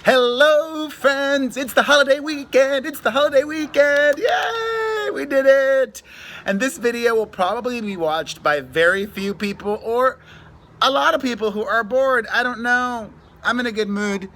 Hello, friends. It's the holiday weekend. It's the holiday weekend. Yay! We did it. And this video will probably be watched by very few people or a lot of people who are bored. I don't know. I'm in a good mood.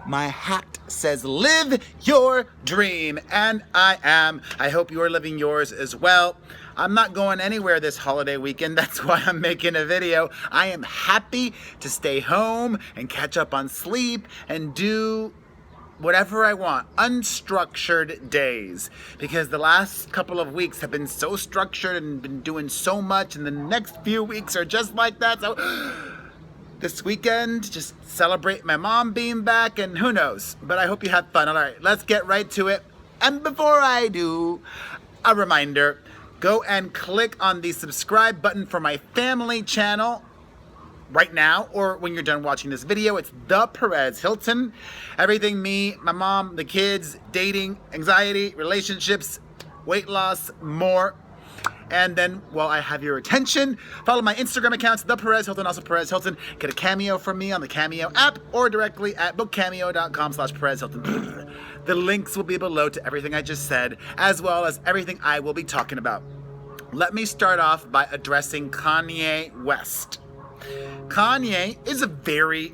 My hat says live your dream, and I am. I hope you are living yours as well. I'm not going anywhere this holiday weekend. That's why I'm making a video. I am happy to stay home and catch up on sleep and do whatever I want, unstructured days, because the last couple of weeks have been so structured and been doing so much, and the next few weeks are just like that. So this weekend, just celebrate my mom being back, and who knows, but I hope you have fun. All right, let's get right to it. And before I do, a reminder, go and click on the subscribe button for my family channel right now, or when you're done watching this video. It's the Perez Hilton. Everything me, my mom, the kids, dating, anxiety, relationships, weight loss, more. And then, while I have your attention, follow my Instagram accounts, the Perez Hilton, also Perez Hilton. Get a cameo from me on the Cameo app or directly at bookcameo.com/Perez Hilton. The links will be below to everything I just said, as well as everything I will be talking about. Let me start off by addressing Kanye West. Kanye is a very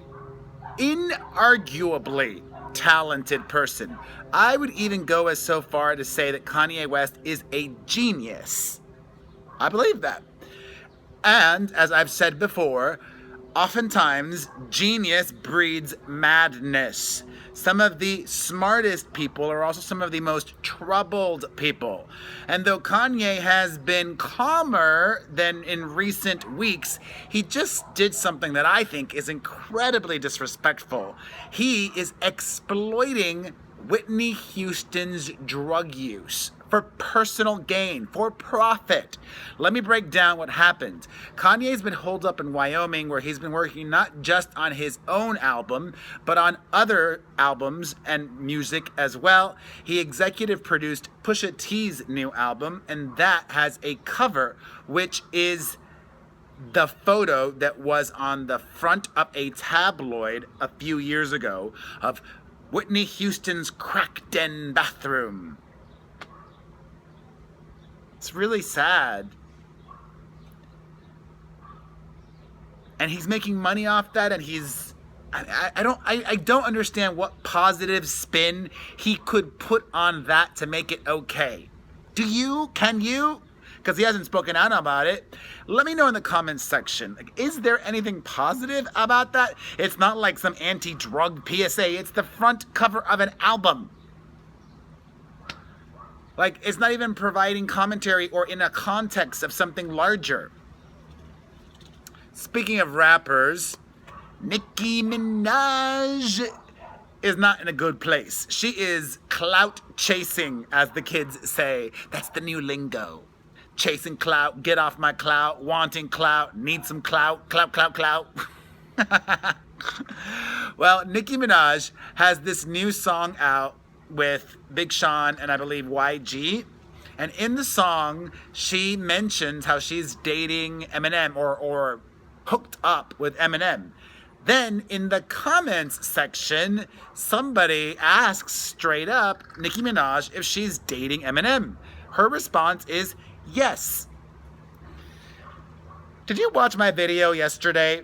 inarguably talented person. I would even go as so far to say that Kanye West is a genius. I believe that. And as I've said before, oftentimes genius breeds madness. Some of the smartest people are also some of the most troubled people. And though Kanye has been calmer than in recent weeks, he just did something that I think is incredibly disrespectful. He is exploiting Whitney Houston's drug use for personal gain, for profit. Let me break down what happened. Kanye's been holed up in Wyoming, where he's been working not just on his own album, but on other albums and music as well. He executive produced Pusha T's new album, and that has a cover, which is the photo that was on the front of a tabloid a few years ago of Whitney Houston's crack den bathroom. It's really sad. And he's making money off that, and I don't understand what positive spin he could put on that to make it okay. Do you? Can you? Because he hasn't spoken out about it. Let me know in the comments section. Like, is there anything positive about that? It's not like some anti-drug PSA. It's the front cover of an album. Like, it's not even providing commentary or in a context of something larger. Speaking of rappers, Nicki Minaj is not in a good place. She is clout chasing, as the kids say. That's the new lingo. Chasing clout, get off my clout, wanting clout, need some clout, clout, clout, clout. Well, Nicki Minaj has this new song out with Big Sean and I believe YG. And in the song, she mentions how she's dating Eminem or hooked up with Eminem. Then in the comments section, somebody asks straight up Nicki Minaj if she's dating Eminem. Her response is yes. Did you watch my video yesterday?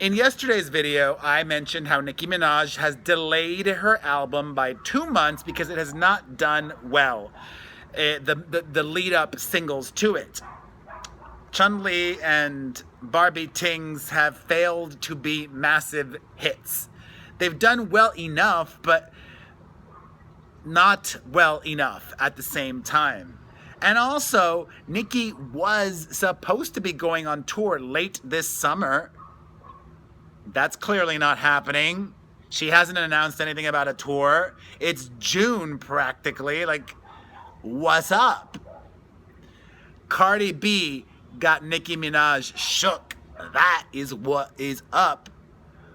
In yesterday's video, I mentioned how Nicki Minaj has delayed her album by 2 months because it has not done well. The lead-up singles to it. Chun-Li and Barbie Tings have failed to be massive hits. They've done well enough, but not well enough at the same time. And also, Nicki was supposed to be going on tour late this summer. That's clearly not happening. She hasn't announced anything about a tour. It's June practically. Like, what's up? Cardi B got Nicki Minaj shook. That is what is up.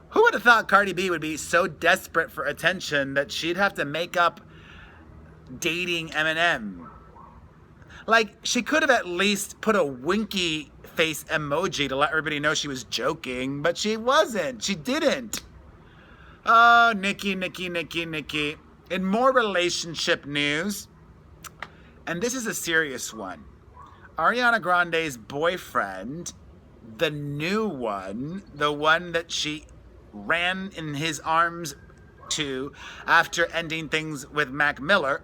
Who would have thought Cardi B would be so desperate for attention that she'd have to make up dating Eminem? Like, she could have at least put a winky face emoji to let everybody know she was joking, but she wasn't. She didn't. Oh, Nicki. In more relationship news, and this is a serious one, Ariana Grande's boyfriend, the new one, the one that she ran in his arms to after ending things with Mac Miller,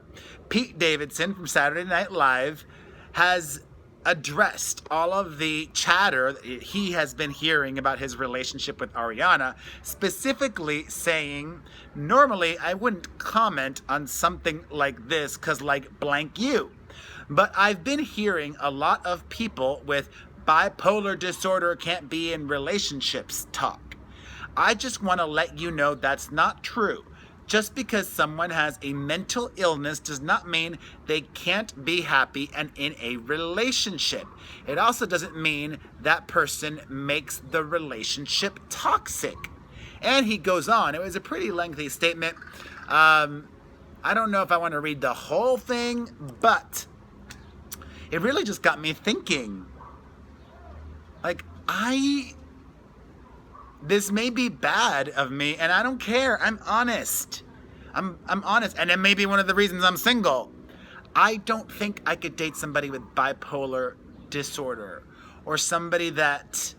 Pete Davidson from Saturday Night Live, has addressed all of the chatter that he has been hearing about his relationship with Ariana, specifically saying, normally I wouldn't comment on something like this because like blank you, but I've been hearing a lot of people with bipolar disorder can't be in relationships talk. I just want to let you know that's not true. Just because someone has a mental illness does not mean they can't be happy and in a relationship. It also doesn't mean that person makes the relationship toxic. And he goes on. It was a pretty lengthy statement. I don't know if I want to read the whole thing, but it really just got me thinking. Like, this may be bad of me, and I don't care. I'm honest. I'm honest, and it may be one of the reasons I'm single. I don't think I could date somebody with bipolar disorder or somebody that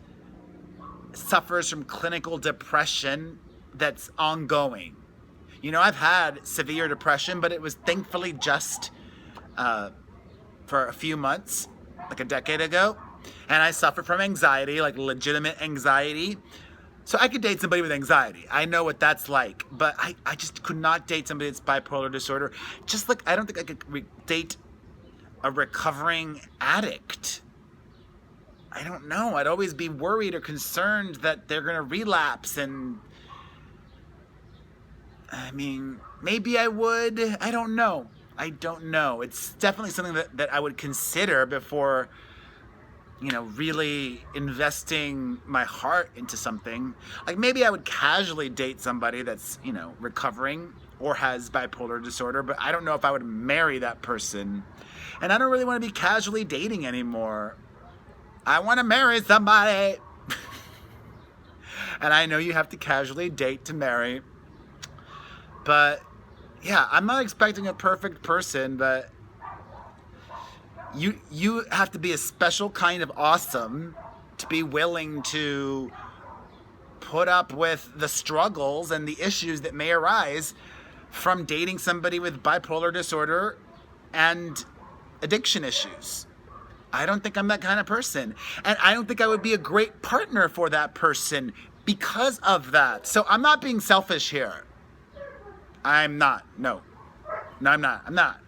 suffers from clinical depression that's ongoing. You know, I've had severe depression, but it was thankfully just for a few months, like a decade ago, and I suffered from anxiety, like legitimate anxiety. So I could date somebody with anxiety. I know what that's like, but I just could not date somebody that's bipolar disorder. Just like I don't think I could date a recovering addict. I don't know. I'd always be worried or concerned that they're going to relapse, and I mean, maybe I would. I don't know. It's definitely something that I would consider before, you know, really investing my heart into something. Like maybe I would casually date somebody that's, you know, recovering or has bipolar disorder, but I don't know if I would marry that person. And I don't really want to be casually dating anymore. I want to marry somebody. And I know you have to casually date to marry. But yeah, I'm not expecting a perfect person, but you have to be a special kind of awesome to be willing to put up with the struggles and the issues that may arise from dating somebody with bipolar disorder and addiction issues. I don't think I'm that kind of person. And I don't think I would be a great partner for that person because of that. So I'm not being selfish here. I'm not. No, I'm not.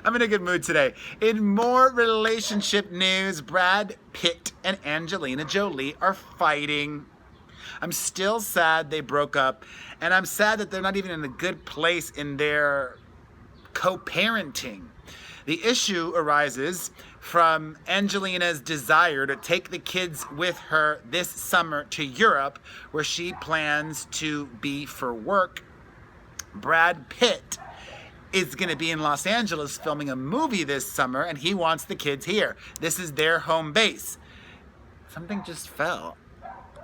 I'm in a good mood today. In more relationship news, Brad Pitt and Angelina Jolie are fighting. I'm still sad they broke up, and I'm sad that they're not even in a good place in their co-parenting. The issue arises from Angelina's desire to take the kids with her this summer to Europe, where she plans to be for work. Brad Pitt is going to be in Los Angeles filming a movie this summer, and he wants the kids here. This is their home base. Something just fell.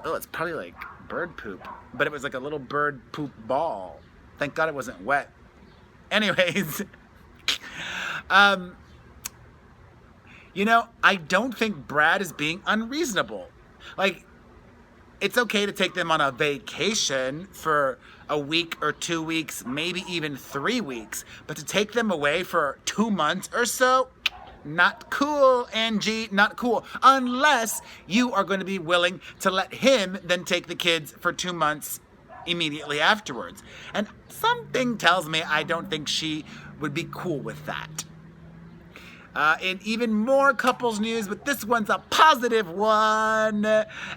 Oh, it's probably like bird poop, but it was like a little bird poop ball. Thank God it wasn't wet. Anyways, you know, I don't think Brad is being unreasonable. Like, it's okay to take them on a vacation for a week or 2 weeks, maybe even 3 weeks, but to take them away for 2 months or so, not cool, Angie, not cool. Unless you are going to be willing to let him then take the kids for 2 months immediately afterwards. And something tells me I don't think she would be cool with that. In even more couples news, but this one's a positive one.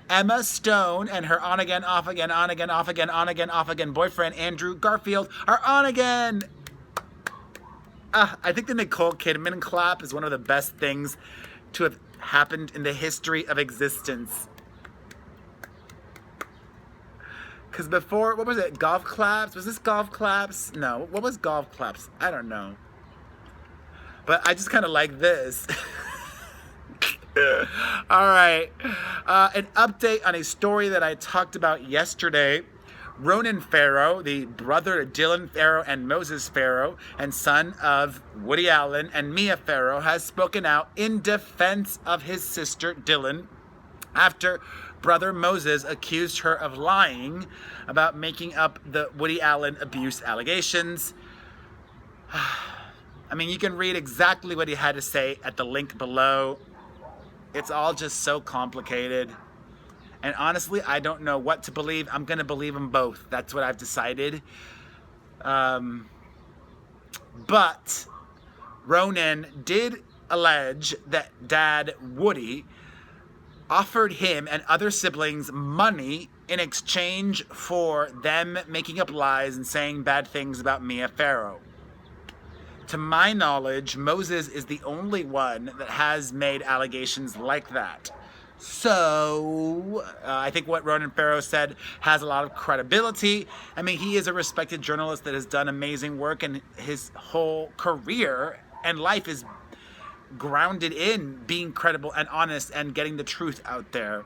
Emma Stone and her on again, off again, on again, off again, on again, off again boyfriend Andrew Garfield are on again. I think the Nicole Kidman clap is one of the best things to have happened in the history of existence. Because before, what was it? Golf claps? Was this golf claps? No. What was golf claps? I don't know. But I just kind of like this. All right. An update on a story that I talked about yesterday. Ronan Farrow, the brother of Dylan Farrow and Moses Farrow, and son of Woody Allen and Mia Farrow, has spoken out in defense of his sister Dylan after brother Moses accused her of lying about making up the Woody Allen abuse allegations. I mean, you can read exactly what he had to say at the link below. It's all just so complicated. And honestly, I don't know what to believe. I'm going to believe them both. That's what I've decided. But Ronan did allege that Dad Woody offered him and other siblings money in exchange for them making up lies and saying bad things about Mia Farrow. To my knowledge, Moses is the only one that has made allegations like that. So, I think what Ronan Farrow said has a lot of credibility. I mean, he is a respected journalist that has done amazing work, and his whole career and life is grounded in being credible and honest and getting the truth out there.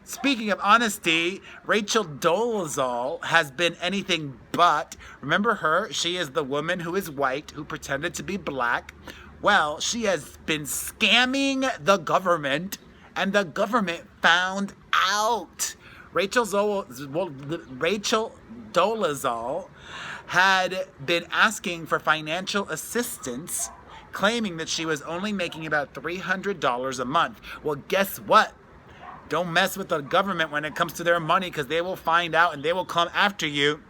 Speaking of honesty, Rachel Dolezal has been anything but. Remember her? She is the woman who is white, who pretended to be black. Well, she has been scamming the government, and the government found out. Rachel Dolezal had been asking for financial assistance, claiming that she was only making about $300 a month. Well, guess what? Don't mess with the government when it comes to their money, because they will find out and they will come after you.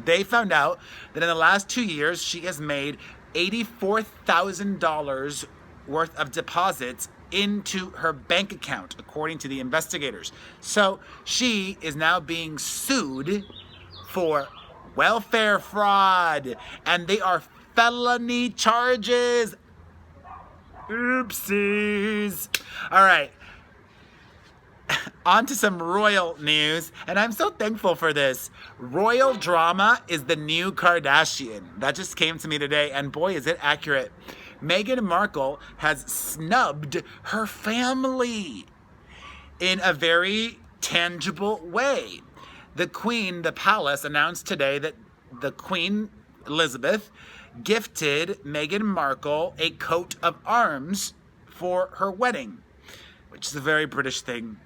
They found out that in the last 2 years, she has made $84,000 worth of deposits into her bank account, according to the investigators. So she is now being sued for welfare fraud, and they are felony charges. Oopsies. All right. On to some royal news, and I'm so thankful for this. Royal drama is the new Kardashian. That just came to me today, and boy, is it accurate. Meghan Markle has snubbed her family in a very tangible way. The Queen, the palace, announced today that the Queen Elizabeth gifted Meghan Markle a coat of arms for her wedding, which is a very British thing.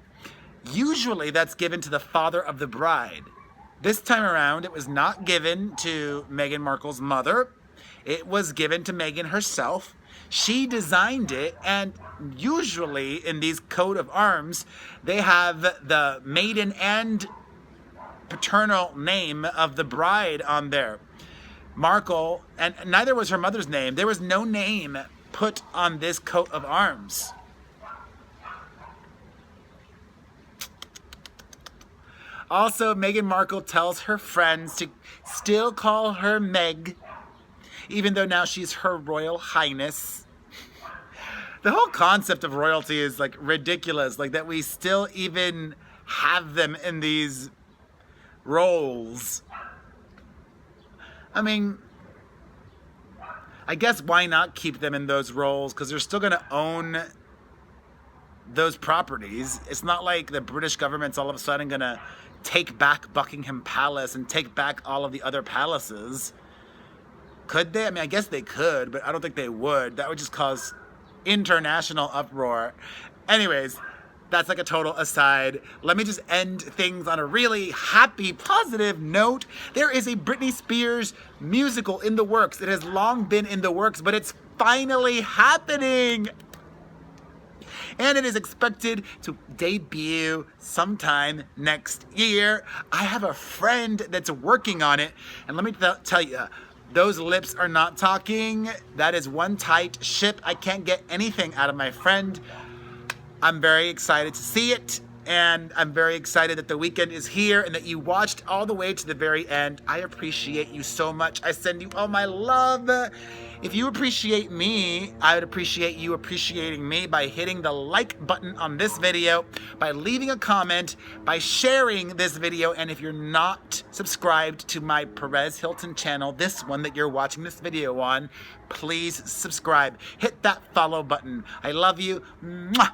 Usually that's given to the father of the bride. This time around, it was not given to Meghan Markle's mother. It was given to Meghan herself. She designed it, and usually in these coat of arms, they have the maiden and paternal name of the bride on there. Markle, and neither was her mother's name. There was no name put on this coat of arms. Also, Meghan Markle tells her friends to still call her Meg, even though now she's Her Royal Highness. The whole concept of royalty is like ridiculous, like that we still even have them in these roles. I mean, I guess why not keep them in those roles, because they're still going to own those properties. It's not like the British government's all of a sudden going to take back Buckingham Palace and take back all of the other palaces. Could they? I mean, I guess they could, but I don't think they would. That would just cause international uproar. Anyways, that's like a total aside. Let me just end things on a really happy, positive note. There is a Britney Spears musical in the works. It has long been in the works, but it's finally happening. And it is expected to debut sometime next year. I have a friend that's working on it, and let me tell you, those lips are not talking. That is one tight ship. I can't get anything out of my friend. I'm very excited to see it, and I'm very excited that the weekend is here and that you watched all the way to the very end. I appreciate you so much. I send you all my love. If you appreciate me, I would appreciate you appreciating me by hitting the like button on this video, by leaving a comment, by sharing this video, and if you're not subscribed to my Perez Hilton channel, this one that you're watching this video on, please subscribe. Hit that follow button. I love you. Mwah!